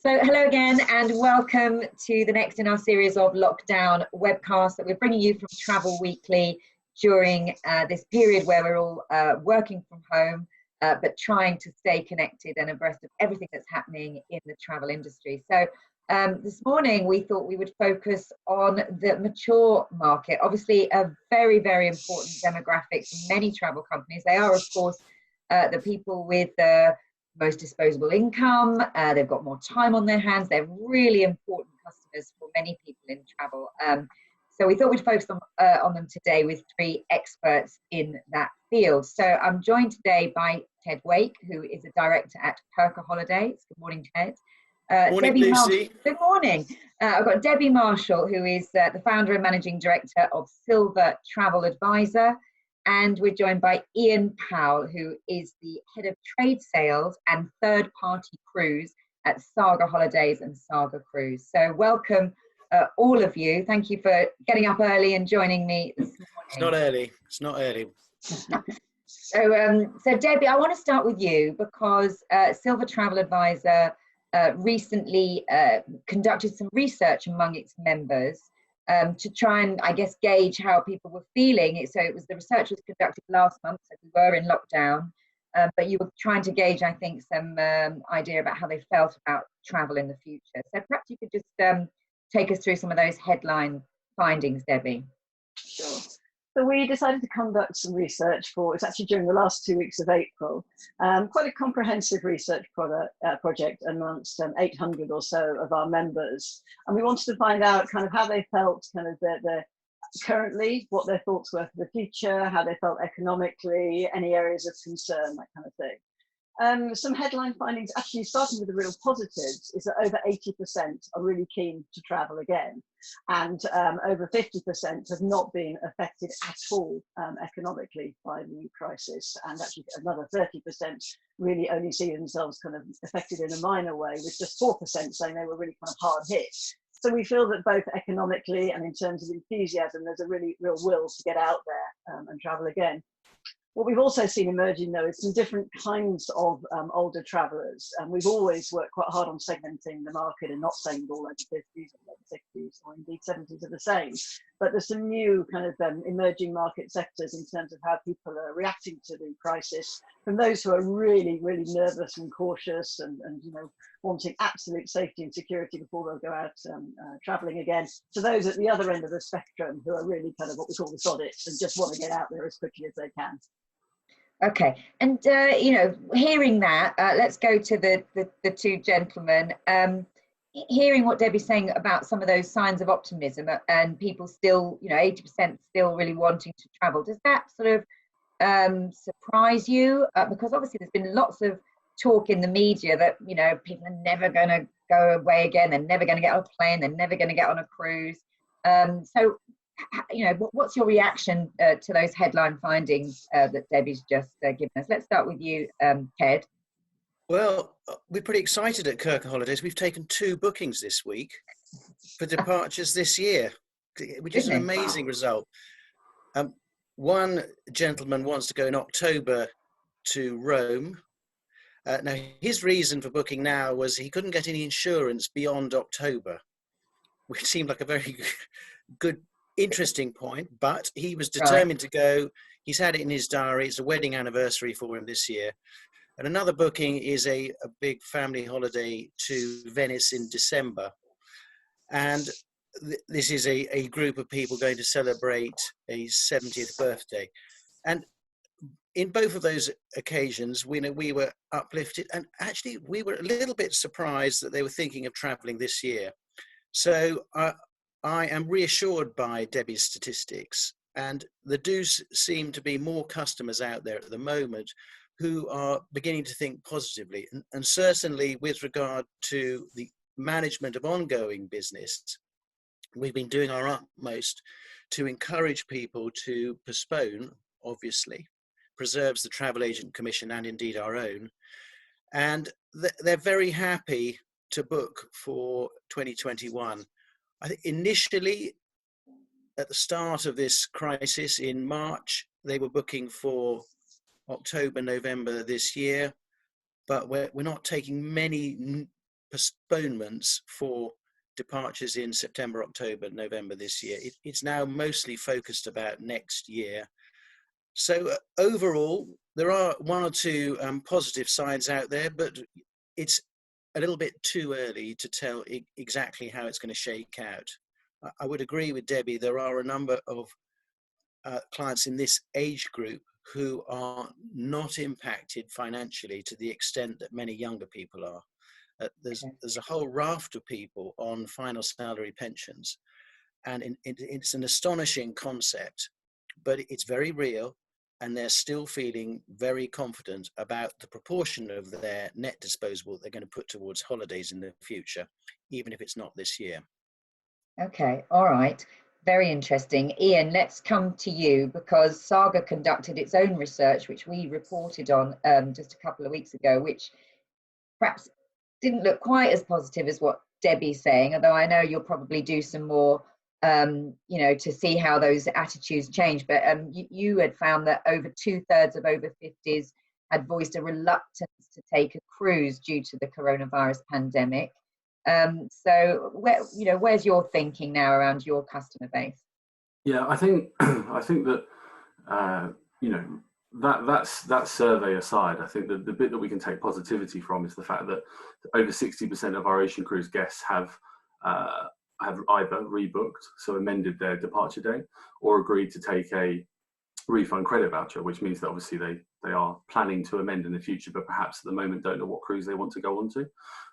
So hello again and welcome to the next in our series of lockdown webcasts that we're bringing you from Travel Weekly during this period where we're all working from home but trying to stay connected and abreast of everything that's happening in the travel industry. So this morning we thought we would focus on the mature market, obviously a very, very important demographic for many travel companies. They are, of course, the people with the most disposable income, they've got more time on their hands, they're really important customers for many people in travel. So we thought we'd focus on them today with three experts in that field. So I'm joined today by Ted Wake, who is a director at Kirker Holidays. Good morning, Ted. Morning, Debbie Lucy. Good morning. I've got Debbie Marshall, who is the founder and managing director of Silver Travel Advisor. And we're joined by Iain Powell, who is the head of trade sales and third-party cruise at Saga Holidays and Saga Cruise. So welcome, all of you. Thank you for getting up early and joining me this morning. It's not early. It's not early. So Debbie, I want to start with you because Silver Travel Advisor recently conducted some research among its members to try and, I guess, gauge how people were feeling. So the research was conducted last month, so we were in lockdown, but you were trying to gauge, I think, some idea about how they felt about travel in the future. So perhaps you could just take us through some of those headline findings, Debbie. Sure. So we decided to conduct some research it's actually during the last 2 weeks of April, quite a comprehensive research project amongst 800 or so of our members. And we wanted to find out kind of how they felt, kind of currently, what their thoughts were for the future, how they felt economically, any areas of concern, that kind of thing. Some headline findings, actually starting with the real positives, is that over 80% are really keen to travel again. And over 50% have not been affected at all economically by the crisis. And actually another 30% really only see themselves kind of affected in a minor way, with just 4% saying they were really kind of hard hit. So we feel that both economically and in terms of enthusiasm, there's a really real will to get out there and travel again. What we've also seen emerging, though, is some different kinds of older travellers. And we've always worked quite hard on segmenting the market and not saying that all over 50s or over 60s or indeed 70s are the same. But there's some new kind of emerging market sectors in terms of how people are reacting to the crisis, from those who are really, really nervous and cautious and wanting absolute safety and security before they'll go out travelling again, to those at the other end of the spectrum who are really kind of what we call the sodits and just want to get out there as quickly as they can. Okay, and hearing that, let's go to the two gentlemen. Hearing what Debbie's saying about some of those signs of optimism and people still, 80% still really wanting to travel, does that sort of surprise you? Because obviously there's been lots of talk in the media that, people are never going to go away again, they're never going to get on a plane, they're never going to get on a cruise. So what's your reaction to those headline findings that Debbie's just given us? Let's start with you, Ted. Well, we're pretty excited at Kirk Holidays. We've taken 2 bookings this week for departures this year, which is an amazing result. One gentleman wants to go in October to Rome. Now, his reason for booking now was he couldn't get any insurance beyond October, which seemed like a very good, interesting point, but he was determined to go. He's had it in his diary. It's a wedding anniversary for him this year. And another booking is a big family holiday to Venice in December. And this is a group of people going to celebrate a 70th birthday. And in both of those occasions, we were uplifted. And actually, we were a little bit surprised that they were thinking of traveling this year. So I am reassured by Debbie's statistics. And there do seem to be more customers out there at the moment who are beginning to think positively. And certainly with regard to the management of ongoing business, we've been doing our utmost to encourage people to postpone, obviously, preserves the Travel Agent Commission and indeed our own. And they're very happy to book for 2021. I think initially, at the start of this crisis in March, they were booking for October, November this year, but we're not taking many postponements for departures in September, October, November this year. It's now mostly focused about next year. So overall, there are one or two positive signs out there, but it's a little bit too early to tell exactly how it's going to shake out. I would agree with Debbie. There are a number of clients in this age group who are not impacted financially to the extent that many younger people are. There's a whole raft of people on final salary pensions, and it's an astonishing concept, but it's very real, and they're still feeling very confident about the proportion of their net disposable they're going to put towards holidays in the future, even if it's not this year. Okay, all right. Very interesting. Iain, let's come to you, because Saga conducted its own research, which we reported on just a couple of weeks ago, which perhaps didn't look quite as positive as what Debbie's saying, although I know you'll probably do some more, to see how those attitudes change. But you had found that over 2/3 of over 50s had voiced a reluctance to take a cruise due to the coronavirus pandemic. So where's your thinking now around your customer base? Yeah, I think that that survey aside, I think the bit that we can take positivity from is the fact that over 60% of our ocean cruise guests have either rebooked, so amended their departure date, or agreed to take a refund credit voucher, which means that obviously they are planning to amend in the future, but perhaps at the moment don't know what cruise they want to go on to.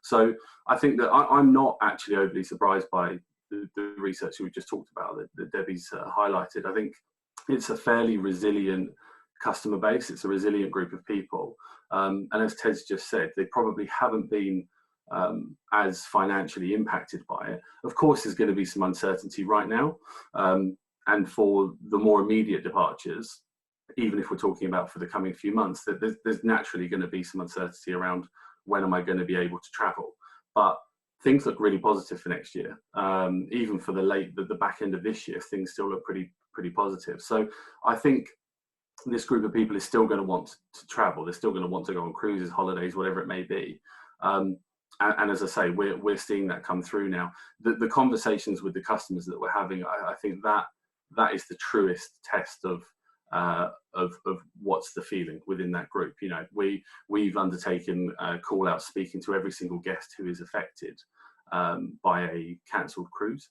So I think that I'm not actually overly surprised by the research we just talked about that Debbie's highlighted. I think it's a fairly resilient customer base. It's a resilient group of people. And as Ted's just said, they probably haven't been as financially impacted by it. Of course, there's going to be some uncertainty right now. And for the more immediate departures, even if we're talking about for the coming few months, there's naturally going to be some uncertainty around when am I going to be able to travel. But things look really positive for next year. Even for the back end of this year, things still look pretty positive. So I think this group of people is still going to want to travel. They're still going to want to go on cruises, holidays, whatever it may be. And as I say, we're seeing that come through now. The conversations with the customers that we're having, I think that is the truest test of what's the feeling within that group. You know, we've undertaken call out speaking to every single guest who is affected by a cancelled cruise.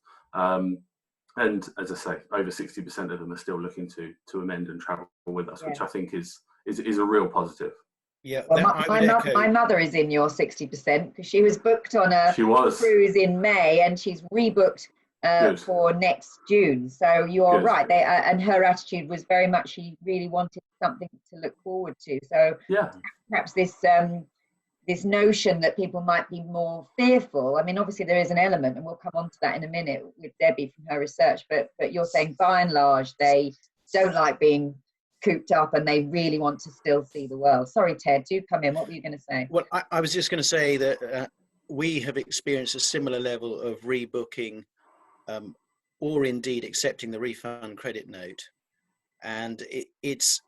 And as I say, over 60% of them are still looking to amend and travel with us, which I think is a real positive. Yeah, well, my mother is in your 60% because she was booked on a cruise in May and she's rebooked for next June. So you're right. And her attitude was very much she really wanted something to look forward to. So perhaps this notion that people might be more fearful. I mean, obviously there is an element, and we'll come on to that in a minute with Debbie from her research. But you're saying by and large they don't like being cooped up and they really want to still see the world. Sorry, Ted, do come in. What were you going to say? Well, I was just going to say that we have experienced a similar level of rebooking or indeed accepting the refund credit note. And it's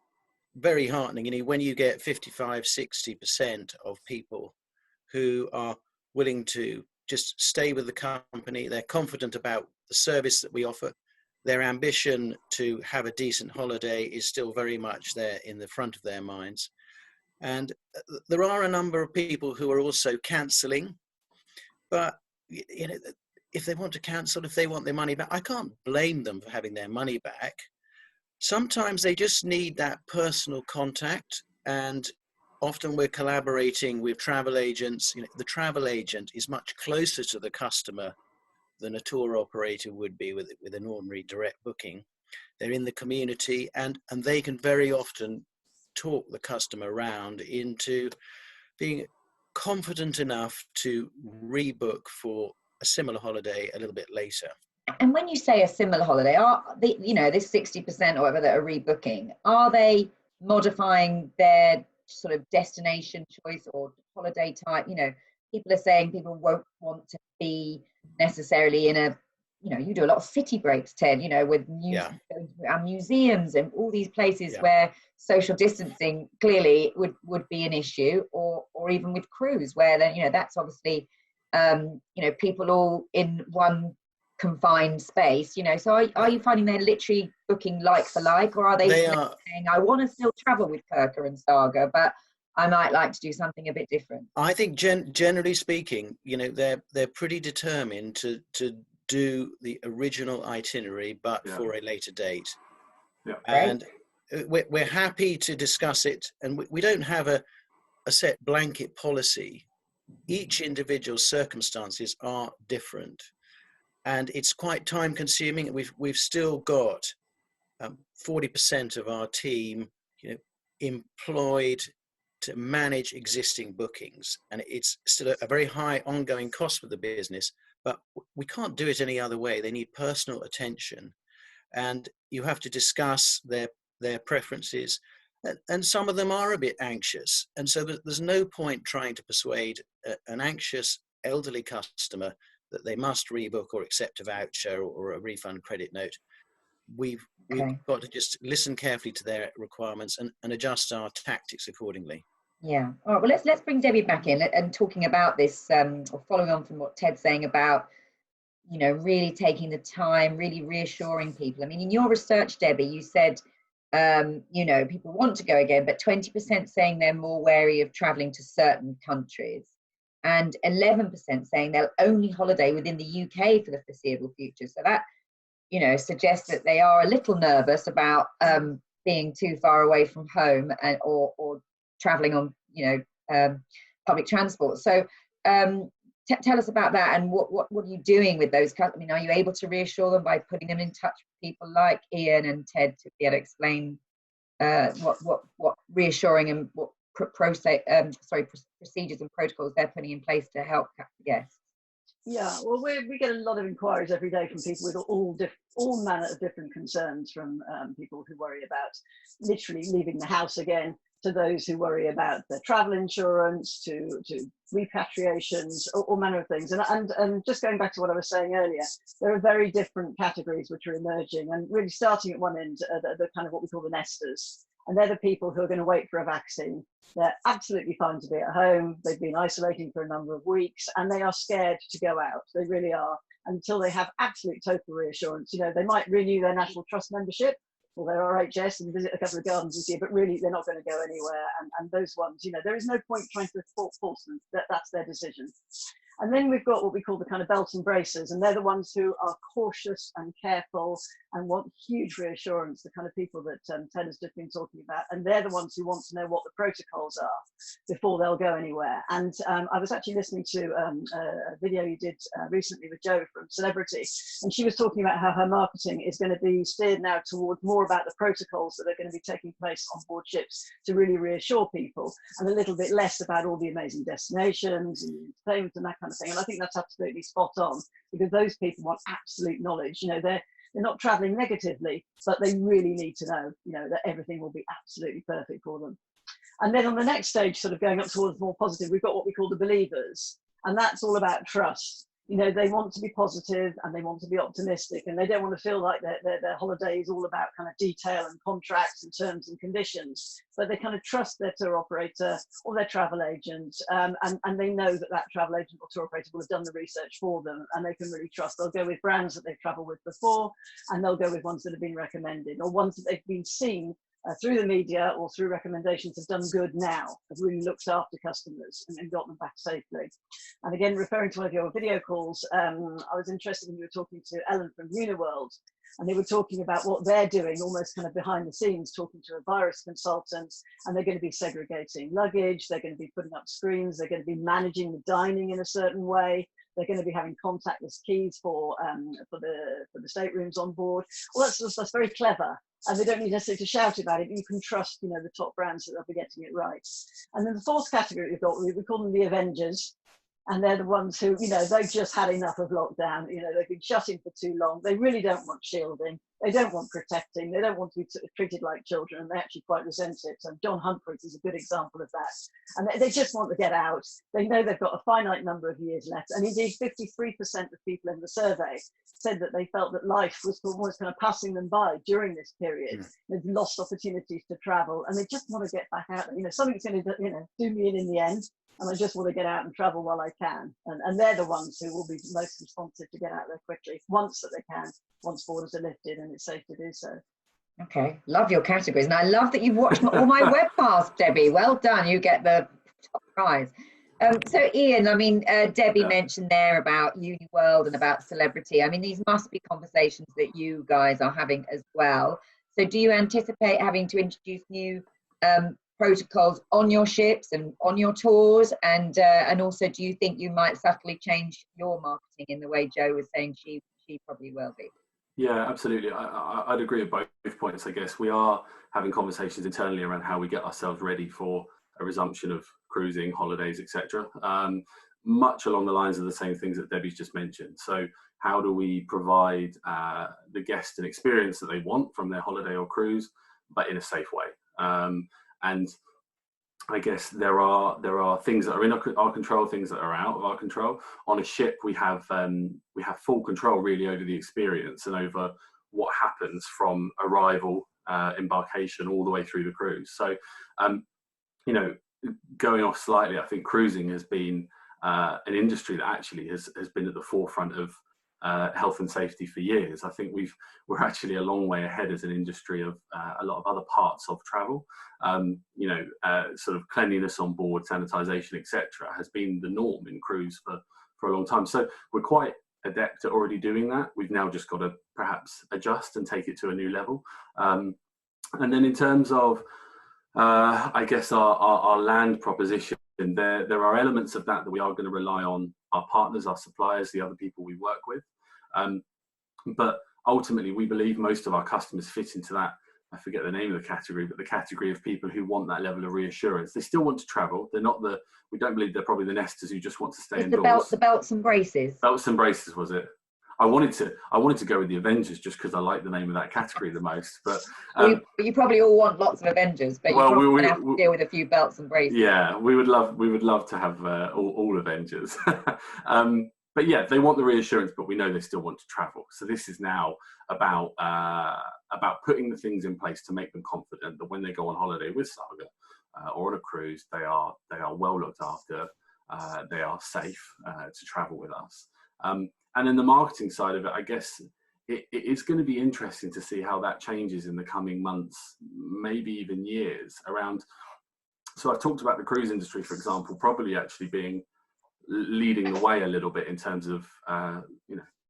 very heartening. You know, when you get 55-60% of people who are willing to just stay with the company, they're confident about the service that we offer, their ambition to have a decent holiday is still very much there in the front of their minds. And there are a number of people who are also cancelling, but you know, if they want to cancel, if they want their money back, I can't blame them for having their money back. Sometimes they just need that personal contact, and often we're collaborating with travel agents. You know, the travel agent is much closer to the customer than a tour operator would be with an ordinary direct booking. They're in the community, and they can very often talk the customer around into being confident enough to rebook for a similar holiday a little bit later. And when you say a similar holiday, are the, you know, this 60% or whatever that are rebooking, are they modifying their sort of destination choice or holiday type? You know, people are saying people won't want to be necessarily in a, you know, you do a lot of city breaks, Ted, you know, with our museums and all these places where social distancing clearly would be an issue, or even with cruise where then, you know, that's obviously people all in one confined space, so are you finding they're literally booking like for like, or are they saying, I want to still travel with Kirker and Saga, but I might like to do something a bit different? I think generally speaking, they're pretty determined to do the original itinerary, but for a later date. Yeah. And we're happy to discuss it, and we don't have a set blanket policy. Each individual circumstances are different, and it's quite time consuming. We've still got 40% of our team employed to manage existing bookings, and it's still a very high ongoing cost for the business, but we can't do it any other way. They need personal attention, and you have to discuss their preferences, and some of them are a bit anxious, and so there's no point trying to persuade an anxious elderly customer that they must rebook or accept a voucher or a refund credit note. We've got to just listen carefully to their requirements and adjust our tactics accordingly. Yeah. All right. Well, let's bring Debbie back in and talking about this, or following on from what Ted's saying about, really taking the time, really reassuring people. I mean, in your research, Debbie, you said, people want to go again, but 20% saying they're more wary of traveling to certain countries, and 11% saying they'll only holiday within the UK for the foreseeable future. So that, suggests that they are a little nervous about being too far away from home or traveling on, public transport. So tell us about that, and what are you doing with those? I mean, are you able to reassure them by putting them in touch with people like Iain and Ted to be able to explain what reassuring and what procedures and protocols they're putting in place to help guests? Yeah, well, we get a lot of inquiries every day from people with all manner of different concerns, from people who worry about literally leaving the house again, to those who worry about their travel insurance, to repatriations, all manner of things. And just going back to what I was saying earlier, there are very different categories which are emerging, and really starting at one end, the kind of what we call the nesters. And they're the people who are going to wait for a vaccine. They're absolutely fine to be at home. They've been isolating for a number of weeks, and they are scared to go out. They really are, until they have absolute total reassurance. They might renew their National Trust membership or their RHS and visit a couple of gardens this year, but really they're not going to go anywhere. And those ones, there is no point trying to force them. That's their decision. And then we've got what we call the kind of belt and braces, and they're the ones who are cautious and careful and want huge reassurance, the kind of people that Ted has just been talking about. And they're the ones who want to know what the protocols are before they'll go anywhere. And I was actually listening to a video you did recently with Jo from Celebrity, and she was talking about how her marketing is going to be steered now towards more about the protocols that are going to be taking place on board ships to really reassure people, and a little bit less about all the amazing destinations and entertainment and that kind of thing. And I think that's absolutely spot on, because those people want absolute knowledge. They're not traveling negatively, but they really need to know, that everything will be absolutely perfect for them. And then on the next stage, sort of going up towards more positive, we've got what we call the believers, and that's all about trust. They want to be positive and they want to be optimistic, and they don't want to feel like their holiday is all about kind of detail and contracts and terms and conditions, but they kind of trust their tour operator or their travel agent, and they know that travel agent or tour operator will have done the research for them, and they can really trust. They'll go with brands that they've traveled with before, and they'll go with ones that have been recommended, or ones that they've been seen through the media or through recommendations have done good now, have really looked after customers and got them back safely. And again, referring to one of your video calls, I was interested when you were talking to Ellen from Uniworld, and they were talking about what they're doing almost kind of behind the scenes, talking to a virus consultant, and they're going to be segregating luggage, they're going to be putting up screens, they're going to be managing the dining in a certain way, they're going to be having contactless keys for the staterooms on board. All that sort of stuff's very clever, and they don't need necessarily to shout about it, but you can trust, the top brands that they'll be getting it right. And then the fourth category we've got, we call them the Avengers. And they're the ones who, they've just had enough of lockdown. They've been shut in for too long. They really don't want shielding. They don't want protecting. They don't want to be treated like children, and they actually quite resent it. So John Humphreys is a good example of that. And they just want to get out. They know they've got a finite number of years left. And indeed, 53% of people in the survey said that they felt that life was almost kind of passing them by during this period. They've lost opportunities to travel, and they just want to get back out. Something's going to, do me in the end. and I just want to get out and travel while I can. And they're the ones who will be most responsive to get out there quickly once that they can, once borders are lifted and it's safe to do so. Okay, love your categories. And I love that you've watched all my webcasts, Debbie. Well done. You get the top prize. So Iain, I mean, Debbie mentioned there about Uni World and about celebrity. I mean, these must be conversations that you guys are having as well. So do you anticipate having to introduce new protocols on your ships and on your tours? And also, do you think you might subtly change your marketing in the way Jo was saying she probably will be? Yeah, absolutely. I'd agree with both points. I guess we are having conversations internally around how we get ourselves ready for a resumption of cruising, holidays, etc. Much along the lines of the same things that Debbie's just mentioned. So how do we provide the guest an experience that they want from their holiday or cruise, but in a safe way? And I guess there are things that are in our control, things that are out of our control. On a ship, we have full control really over the experience and over what happens from arrival, embarkation, all the way through the cruise. So, going off slightly, I think cruising has been an industry that actually has been at the forefront of health and safety for years. I think we're actually a long way ahead as an industry of a lot of other parts of travel. Sort of cleanliness on board, sanitization, etc., has been the norm in cruise for a long time. So we're quite adept at already doing that. We've now just got to perhaps adjust and take it to a new level. And then in terms of, I guess, our land proposition, there are elements of that we are going to rely on our partners, our suppliers, the other people we work with. But ultimately, we believe most of our customers fit into that, I forget the name of the category, but the category of people who want that level of reassurance. They still want to travel. They're not we don't believe they're probably the nesters who just want to stay indoors. The belts and braces. Belts and braces, was it? I wanted to go with the Avengers just because I like the name of that category the most. But you probably all want lots of Avengers, but you're probably going to have to deal with a few belts and braces. Yeah, we would love to have all Avengers. But yeah, they want the reassurance, but we know they still want to travel. So this is now about putting the things in place to make them confident that when they go on holiday with Saga or on a cruise, they are well looked after, they are safe to travel with us. And then the marketing side of it, I guess it's going to be interesting to see how that changes in the coming months, maybe even years around. So I've talked about the cruise industry, for example, probably actually leading the way a little bit in terms of,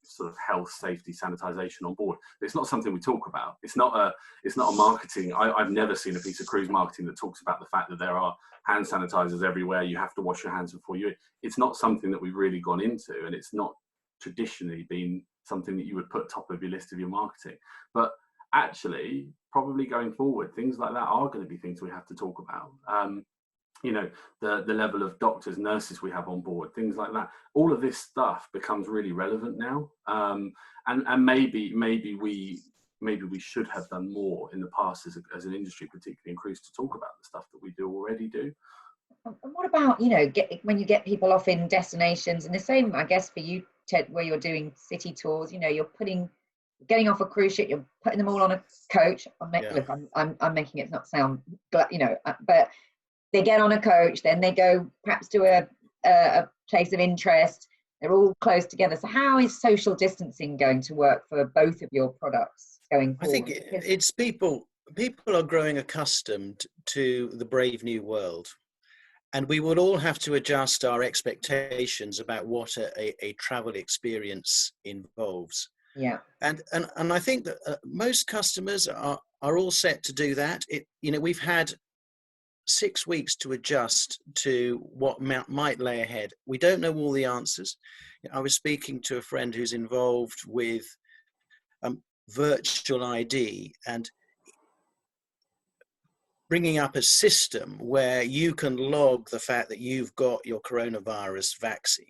sort of health, safety, sanitization on board. But it's not something we talk about. It's not a marketing. I've never seen a piece of cruise marketing that talks about the fact that there are hand sanitizers everywhere. You have to wash your hands before you. It's not something that we've really gone into, and it's not traditionally been something that you would put top of your list of your marketing. But actually, probably going forward, things like that are going to be things we have to talk about. The level of doctors, nurses we have on board, things like that. All of this stuff becomes really relevant now, and maybe we should have done more in the past as an industry, particularly in cruise, to talk about the stuff that we already do. And what about when you get people off in destinations, and the same, I guess, for you, Ted, where you're doing city tours. You're getting off a cruise ship, you're putting them all on a coach. Look, I'm making it not sound, but they get on a coach, then they go perhaps to a place of interest. They're all close together. So how is social distancing going to work for both of your products going forward? I think it's people are growing accustomed to the brave new world. And we will all have to adjust our expectations about what a travel experience involves. Yeah. And I think that most customers are all set to do that. We've had 6 weeks to adjust to what might lay ahead. We don't know all the answers. I was speaking to a friend who's involved with virtual ID and bringing up a system where you can log the fact that you've got your coronavirus vaccine,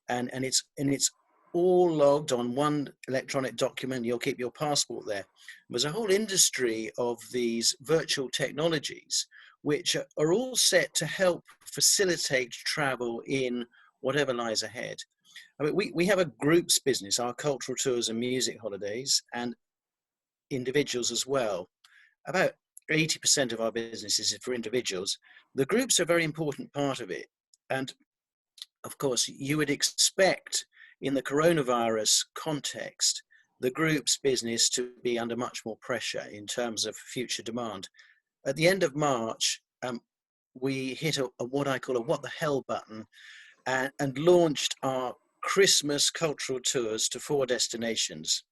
and it's all logged on one electronic document. You'll keep your passport there. There's a whole industry of these virtual technologies which are all set to help facilitate travel in whatever lies ahead. I mean, we have a groups business, our cultural tours and music holidays, and individuals as well. About 80% of our business is for individuals. The groups are a very important part of it. And of course, you would expect in the coronavirus context, the group's business to be under much more pressure in terms of future demand. At the end of March, we hit a what I call a what the hell button, and launched our Christmas cultural tours to 4 destinations.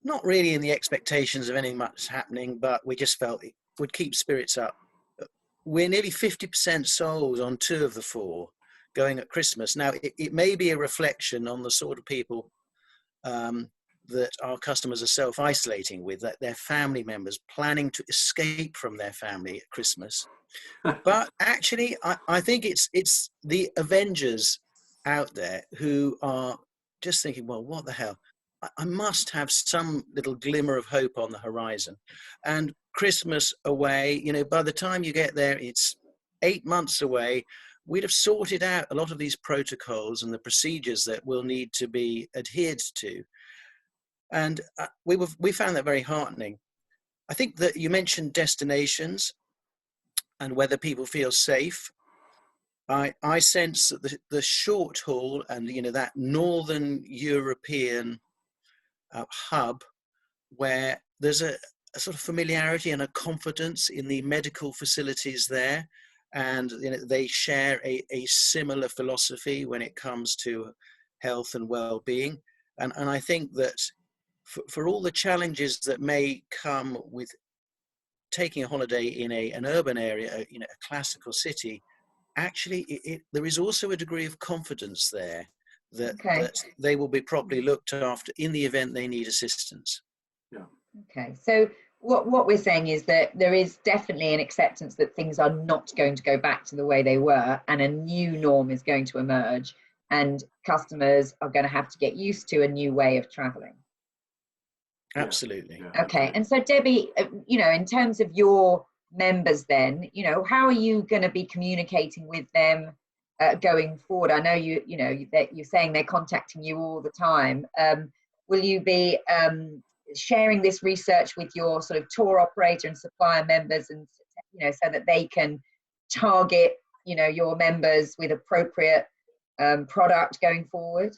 Not really in the expectations of anything much happening, but we just felt it would keep spirits up. We're nearly 50% sold on 2 of the 4 going at Christmas. Now, it may be a reflection on the sort of people that our customers are self-isolating with, that their family members planning to escape from their family at Christmas. But actually, I think it's the Avengers out there who are just thinking, well, what the hell? I must have some little glimmer of hope on the horizon. And Christmas away, by the time you get there, it's 8 months away. We'd have sorted out a lot of these protocols and the procedures that will need to be adhered to. And we found that very heartening. I think that you mentioned destinations and whether people feel safe. I sense that the short haul and that Northern European hub, where there's a sort of familiarity and a confidence in the medical facilities there, and they share a similar philosophy when it comes to health and well-being. And I think that for all the challenges that may come with taking a holiday in an urban area, a classical city, actually there is also a degree of confidence there that they will be properly looked after in the event they need assistance. Yeah. Okay, so what we're saying is that there is definitely an acceptance that things are not going to go back to the way they were, and a new norm is going to emerge, and customers are going to have to get used to a new way of traveling. Absolutely. Yeah, okay, and so Debbie, in terms of your members then, how are you going to be communicating with them going forward? I know that you're saying they're contacting you all the time. Will you be sharing this research with your sort of tour operator and supplier members, and so that they can target your members with appropriate product going forward?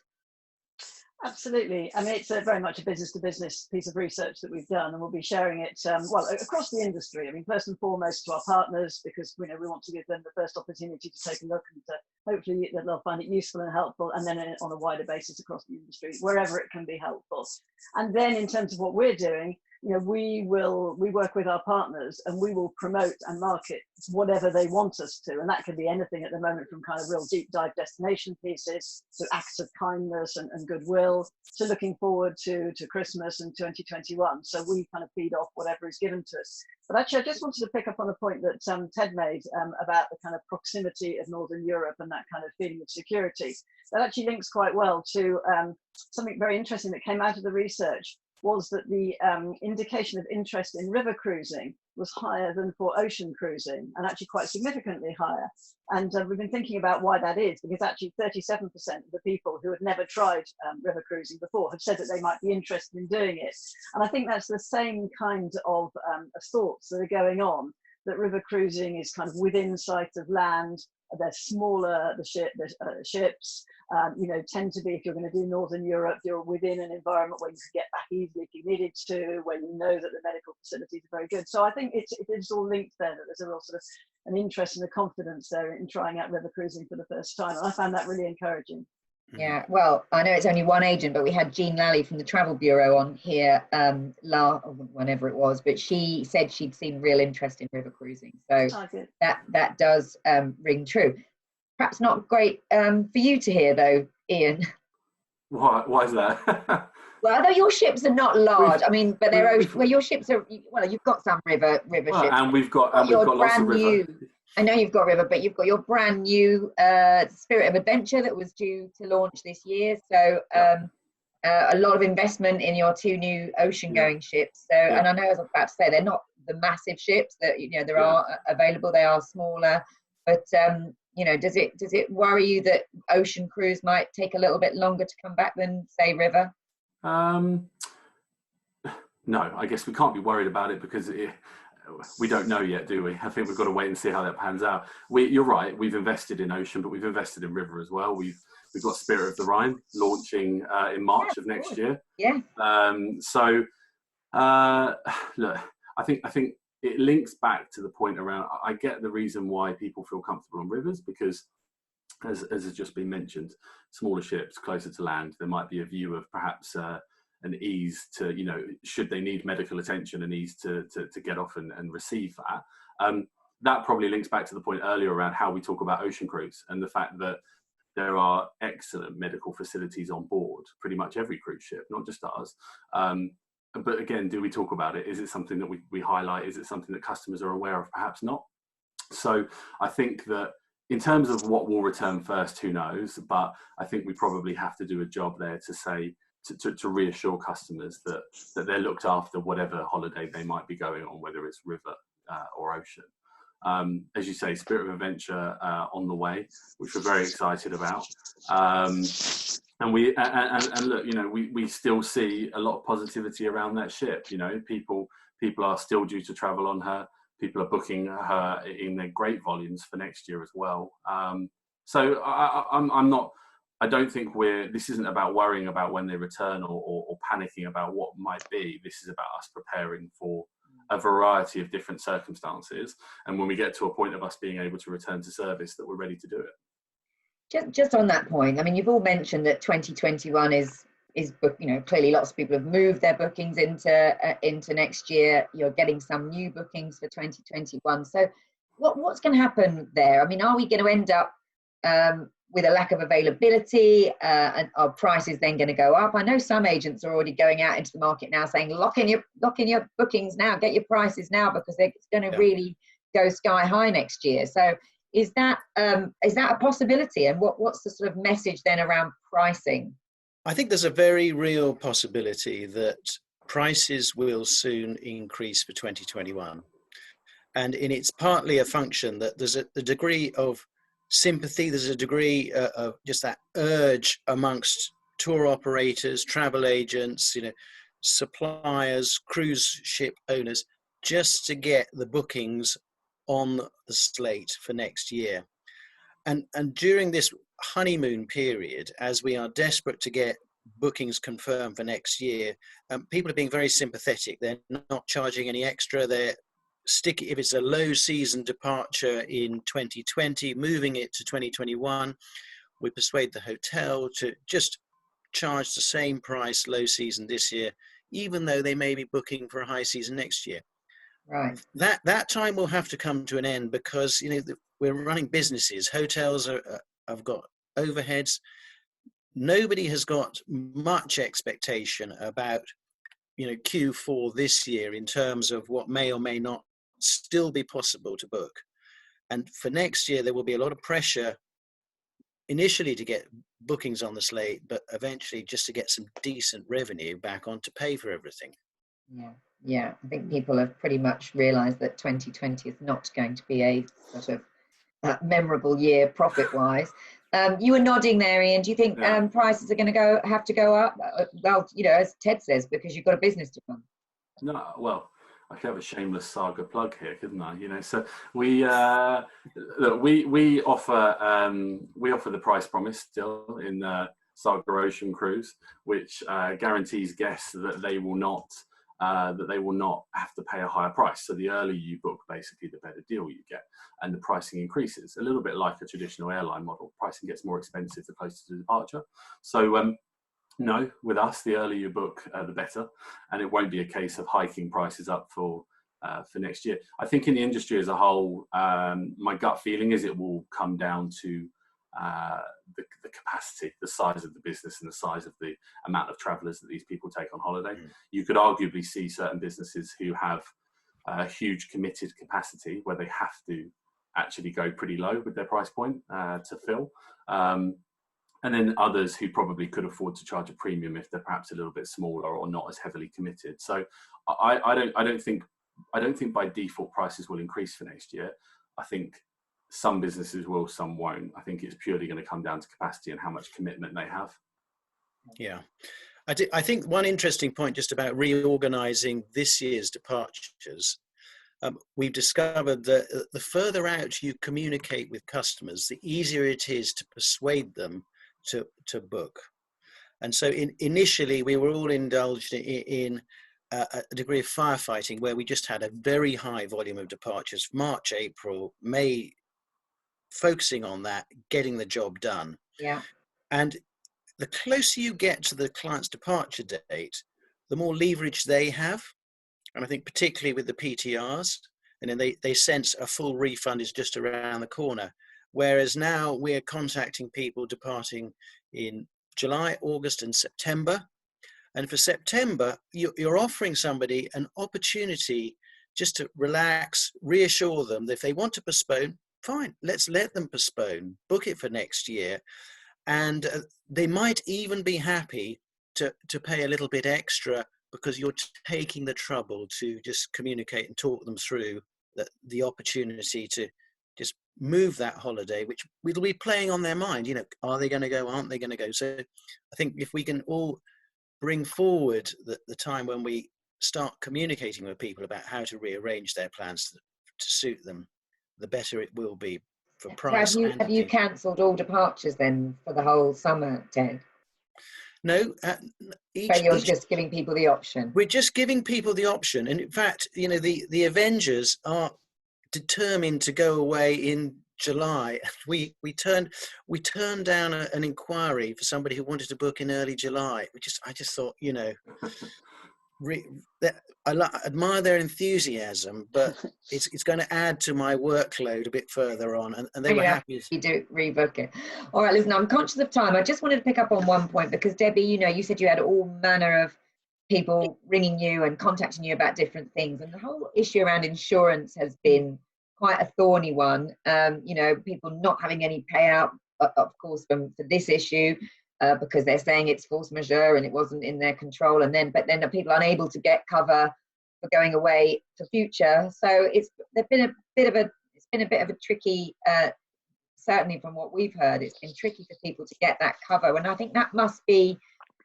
Absolutely. I mean, it's very much a business-to-business piece of research that we've done, and we'll be sharing it, across the industry. I mean, first and foremost to our partners, because we want to give them the first opportunity to take a look, and hopefully they'll find it useful and helpful, and then on a wider basis across the industry, wherever it can be helpful. And then in terms of what we're doing, we work with our partners, and we will promote and market whatever they want us to. And that can be anything at the moment, from kind of real deep dive destination pieces to acts of kindness and goodwill, to looking forward to Christmas and 2021. So we kind of feed off whatever is given to us. But actually, I just wanted to pick up on a point that Ted made about the kind of proximity of Northern Europe and that kind of feeling of security. That actually links quite well to something very interesting that came out of the research, was that the indication of interest in river cruising was higher than for ocean cruising, and actually quite significantly higher. And we've been thinking about why that is, because actually 37% of the people who had never tried river cruising before have said that they might be interested in doing it. And I think that's the same kind of thoughts that are going on, that river cruising is kind of within sight of land. They're smaller, the ships, tend to be, if you're going to do Northern Europe, you're within an environment where you could get back easily if you needed to, where you know that the medical facilities are very good. So I think it's all linked there, that there's a real sort of an interest and a confidence there in trying out river cruising for the first time. And I found that really encouraging. Yeah, well, I know it's only one agent, but we had Jean Lally from the Travel Bureau on here whenever it was, but she said she'd seen real interest in river cruising. So that does ring true. Perhaps not great for you to hear, though, Iain. Why is that? Well, although your ships are not large, but they're your ships are. Well, you've got some river ships, and we've got lots of river. I know you've got river, but you've got your brand new Spirit of Adventure that was due to launch this year. So a lot of investment in your 2 new ocean-going ships. So, and I know, as I was about to say, they're not the massive ships that there are available. They are smaller, but does it worry you that ocean cruise might take a little bit longer to come back than, say, river? No, I guess we can't be worried about it, because we don't know yet, do we? I think we've got to wait and see how that pans out. You're right. We've invested in ocean, but we've invested in river as well. We've got Spirit of the Rhine launching in March of next year. Yeah. Look, I think it links back to the point around. I get the reason why people feel comfortable on rivers, because, as has just been mentioned, smaller ships closer to land, there might be a view of perhaps an ease to, should they need medical attention, an ease to get off and receive that. That probably links back to the point earlier around how we talk about ocean cruise and the fact that there are excellent medical facilities on board pretty much every cruise ship, not just ours. But again, do we talk about it? Is it something that we highlight? Is it something that customers are aware of? Perhaps not. So I think that in terms of what will return first, who knows? But I think we probably have to do a job there to say, to reassure customers that they're looked after, whatever holiday they might be going on, whether it's river or ocean. As you say, Spirit of Adventure on the way, which we're very excited about. And look, we still see a lot of positivity around that ship. People are still due to travel on her. People are booking her in their great volumes for next year as well. So I don't think this isn't about worrying about when they return or panicking about what might be. This is about us preparing for a variety of different circumstances. And when we get to a point of us being able to return to service, that we're ready to do it. Just on that point, I mean, you've all mentioned that 2021 is clearly lots of people have moved their bookings into next year. You're getting some new bookings for 2021. So what's going to happen there? I mean, are we going to end up with a lack of availability, and are prices then going to go up? I know some agents are already going out into the market now saying, lock in your bookings now, get your prices now, because it's going to really go sky high next year. So is that a possibility? And what's the sort of message then around pricing? I think there's a very real possibility that prices will soon increase for 2021. And it's partly a function that there's a degree of sympathy, there's a degree of just that urge amongst tour operators, travel agents, suppliers, cruise ship owners, just to get the bookings on the slate for next year. And during this honeymoon period, as we are desperate to get bookings confirmed for next year, people are being very sympathetic. They're not charging any extra. They're if it's a low season departure in 2020, moving it to 2021, we persuade the hotel to just charge the same price low season this year, even though they may be booking for a high season next year. Right. That time will have to come to an end, because we're running businesses. Hotels have got overheads. Nobody has got much expectation about Q4 this year in terms of what may or may not still be possible to book. And for next year, there will be a lot of pressure initially to get bookings on the slate, but eventually just to get some decent revenue back on to pay for everything. Yeah. I think people have pretty much realised that 2020 is not going to be a sort of memorable year profit-wise. You were nodding there, Iain. Do you think prices are going to have to go up? Well, as Ted says, because you've got a business to run. No, well, I could have a shameless Saga plug here, couldn't I? So we offer the price promise still in Saga Ocean Cruise, which guarantees guests that they will not have to pay a higher price. So the earlier you book, basically, the better deal you get, and the pricing increases. A little bit like a traditional airline model, pricing gets more expensive the closer to departure. So no, with us, the earlier you book, the better, and it won't be a case of hiking prices up for next year. I think in the industry as a whole, my gut feeling is it will come down to the capacity, the size of the business, and the size of the amount of travellers that these people take on holiday. You could arguably see certain businesses who have a huge committed capacity where they have to actually go pretty low with their price point to fill. And then others who probably could afford to charge a premium if they're perhaps a little bit smaller or not as heavily committed. So I don't think by default prices will increase for next year. I think some businesses will, some won't. I think it's purely going to come down to capacity and how much commitment they have. Yeah. I think one interesting point just about reorganizing this year's departures, we've discovered that the further out you communicate with customers, the easier it is to persuade them to book. And so initially, we were all indulged in a degree of firefighting where we just had a very high volume of departures, March, April, May, focusing on that, getting the job done. Yeah. And the closer you get to the client's departure date, the more leverage they have. And I think particularly with the PTRs, and then they sense a full refund is just around the corner. Whereas now we're contacting people departing in July, August and September. And for September, you're offering somebody an opportunity just to relax, reassure them that if they want to postpone, fine, let's let them postpone, book it for next year. And they might even be happy to pay a little bit extra because you're taking the trouble to just communicate and talk them through the opportunity to just move that holiday, which will be playing on their mind. You know, are they going to go? Aren't they going to go? So I think if we can all bring forward the time when we start communicating with people about how to rearrange their plans to suit them, the better it will be for price. So have you cancelled all departures then for the whole summer, Ted? No, but you're just giving people the option. We're just giving people the option, and in fact, you know, the Avengers are determined to go away in July. We turned down an inquiry for somebody who wanted to book in early July. I just thought, you know, I admire their enthusiasm, but it's going to add to my workload a bit further on, and they were happy. You do rebook it. All right, listen, I'm conscious of time. I just wanted to pick up on one point because Debbie, you know, you said you had all manner of people ringing you and contacting you about different things, and the whole issue around insurance has been quite a thorny one. You know, people not having any payout, of course, for this issue. Because they're saying it's force majeure and it wasn't in their control, but then the people unable to get cover for going away for future. So it's been a bit of a tricky, certainly from what we've heard, it's been tricky for people to get that cover, and I think that must be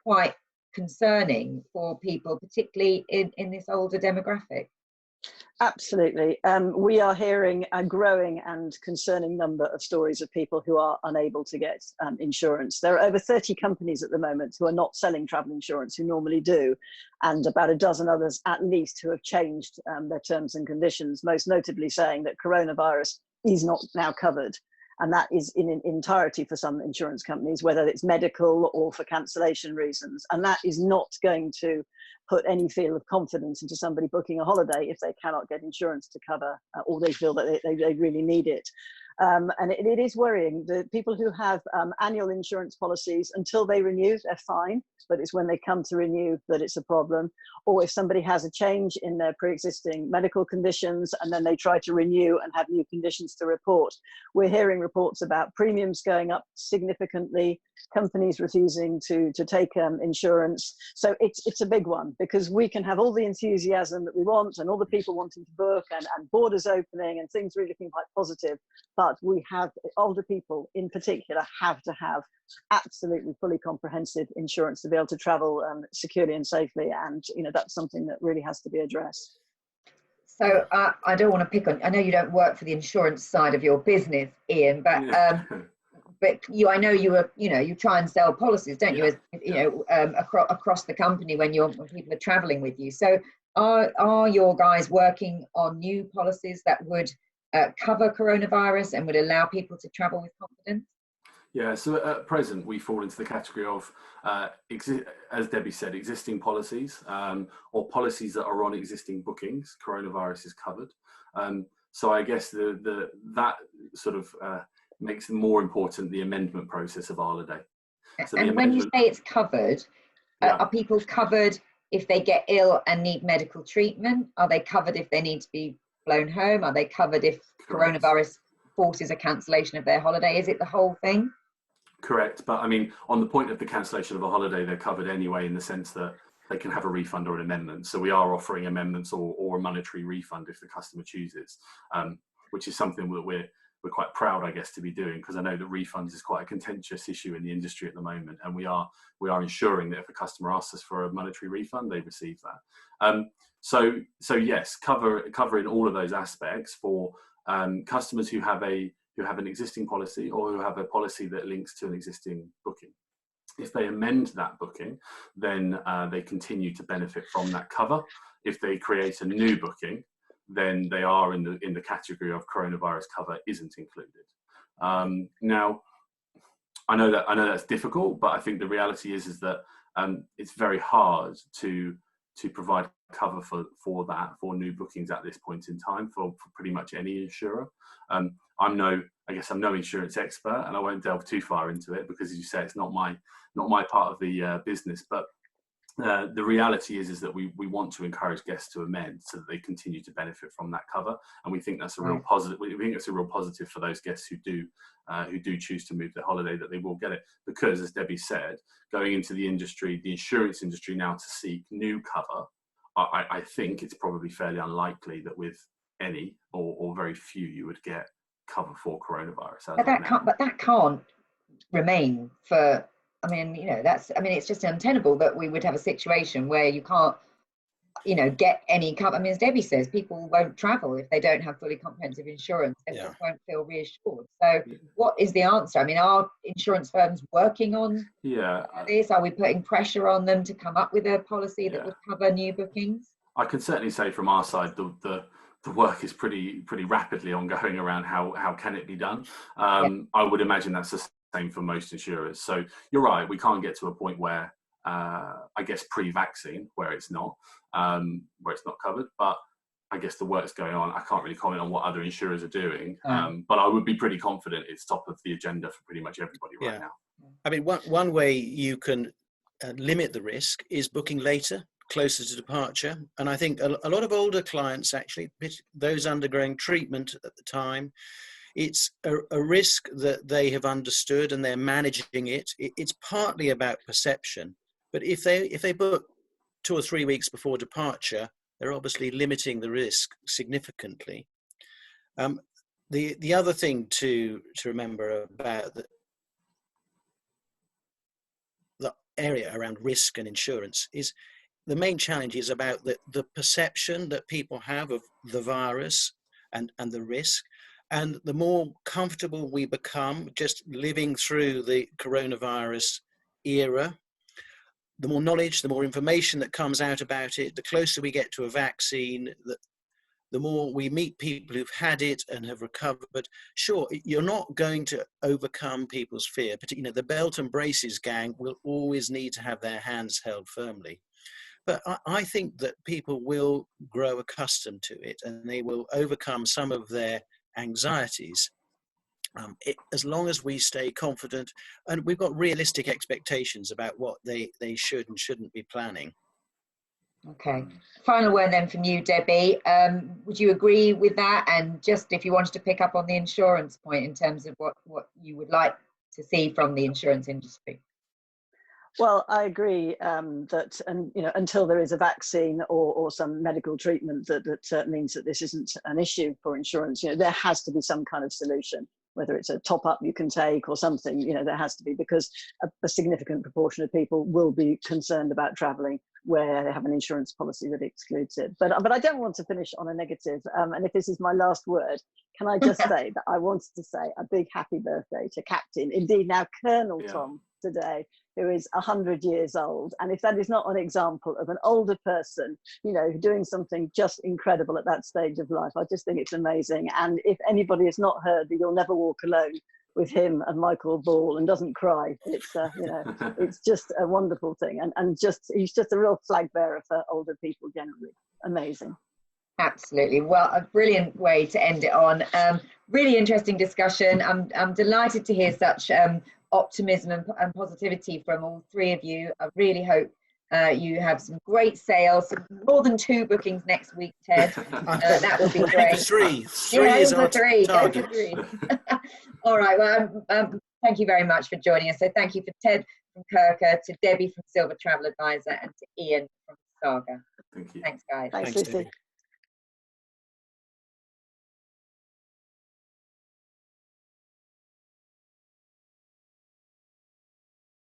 quite concerning for people, particularly in this older demographic. Absolutely. We are hearing a growing and concerning number of stories of people who are unable to get insurance. There are over 30 companies at the moment who are not selling travel insurance who normally do, and about a dozen others at least who have changed their terms and conditions, most notably saying that coronavirus is not now covered. And that is in entirety for some insurance companies, whether it's medical or for cancellation reasons. And that is not going to put any feel of confidence into somebody booking a holiday if they cannot get insurance to cover or they feel that they really need it. And it is worrying. The people who have annual insurance policies, until they renew, they're fine. But it's when they come to renew that it's a problem. Or if somebody has a change in their pre-existing medical conditions and then they try to renew and have new conditions to report. We're hearing reports about premiums going up significantly, companies refusing to take insurance. So it's a big one, because we can have all the enthusiasm that we want and all the people wanting to book and borders opening and things really looking quite positive. But we have older people in particular have to have absolutely fully comprehensive insurance to be able to travel securely and safely. And, you know, that's something that really has to be addressed. So I don't want to pick on, I know you don't work for the insurance side of your business, Iain, but I know you try and sell policies, don't you? As across the company when people are traveling with you. So are your guys working on new policies that would cover coronavirus and would allow people to travel with confidence? Yeah, so at present we fall into the category of, as Debbie said, existing policies or policies that are on existing bookings. Coronavirus is covered. So I guess that sort of makes more important the amendment process of our holiday. So and when you say it's covered, are people covered if they get ill and need medical treatment? Are they covered if they need to be flown home? Are they covered if coronavirus forces a cancellation of their holiday? Is it the whole thing? Correct, but I mean, on the point of the cancellation of a holiday, they're covered anyway in the sense that they can have a refund or an amendment. So we are offering amendments or a monetary refund if the customer chooses, which is something that we're quite proud, I guess, to be doing, because I know that refunds is quite a contentious issue in the industry at the moment, and we are ensuring that if a customer asks us for a monetary refund, they receive that. So yes, covering all of those aspects for customers who have an existing policy or who have a policy that links to an existing booking. If they amend that booking, then they continue to benefit from that cover. If they create a new booking, then they are in the category of coronavirus cover isn't included. Now, I know that's difficult, but I think the reality is that it's very hard to provide cover for new bookings at this point in time for pretty much any insurer. I'm no insurance expert, and I won't delve too far into it because, as you say, it's not my part of the business. But the reality is that we want to encourage guests to amend so that they continue to benefit from that cover, and we think that's a real positive. We think it's a real positive for those guests who do choose to move their holiday, that they will get it, because, as Debbie said, going into the insurance industry now to seek new cover, I think it's probably fairly unlikely that with any or very few you would get cover for coronavirus. But that can't remain for. I mean, it's just untenable that we would have a situation where you can't, get any cover. I mean, as Debbie says, people won't travel if they don't have fully comprehensive insurance. They just won't feel reassured. So what is the answer? I mean, are insurance firms working on this? Are we putting pressure on them to come up with a policy that would cover new bookings? I can certainly say from our side, the work is pretty rapidly ongoing around how can it be done. I would imagine that's the same for most insurers. So you're right, we can't get to a point where I guess pre-vaccine where it's not covered, but I guess the work's going on. I can't really comment on what other insurers are doing, but I would be pretty confident it's top of the agenda for pretty much everybody right now. I mean, one way you can limit the risk is booking later, closer to departure. And I think a lot of older clients, actually, those undergoing treatment at the time, it's a risk that they have understood and they're managing it. It's partly about perception, but if they book 2 or 3 weeks before departure, they're obviously limiting the risk significantly. The other thing to remember about the area around risk and insurance is the main challenge is about the perception that people have of the virus and the risk. And the more comfortable we become just living through the coronavirus era, the more knowledge, the more information that comes out about it, the closer we get to a vaccine, the more we meet people who've had it and have recovered. Sure, you're not going to overcome people's fear, but the belt and braces gang will always need to have their hands held firmly. But I think that people will grow accustomed to it and they will overcome some of their anxieties as long as we stay confident and we've got realistic expectations about what they should and shouldn't be planning. Okay, final word then from you, Debbie. Would you agree with that? And just if you wanted to pick up on the insurance point in terms of what you would like to see from the insurance industry. Well, I agree that, and until there is a vaccine or some medical treatment that means that this isn't an issue for insurance, there has to be some kind of solution, whether it's a top up you can take or something. There has to be, because a significant proportion of people will be concerned about travelling where they have an insurance policy that excludes it. But I don't want to finish on a negative. And if this is my last word, can I just say that I wanted to say a big happy birthday to Captain, indeed now Colonel Tom today, who is 100 years old. And if that is not an example of an older person, doing something just incredible at that stage of life, I just think it's amazing. And if anybody has not heard that You'll Never Walk Alone with him and Michael Ball and doesn't cry, it's it's just a wonderful thing. And he's just a real flag bearer for older people generally. Amazing. Absolutely. Well, a brilliant way to end it on. Really interesting discussion. I'm delighted to hear such optimism and positivity from all three of you. I really hope you have some great sales, more than 2 bookings next week, Ted. That would be great. Three is our target. Go for 3. All right. Well, thank you very much for joining us. So thank you for Ted from Kirker, to Debbie from Silver Travel Advisor, and to Iain from Saga. Thank you. Thanks, guys. Thanks, Lucy.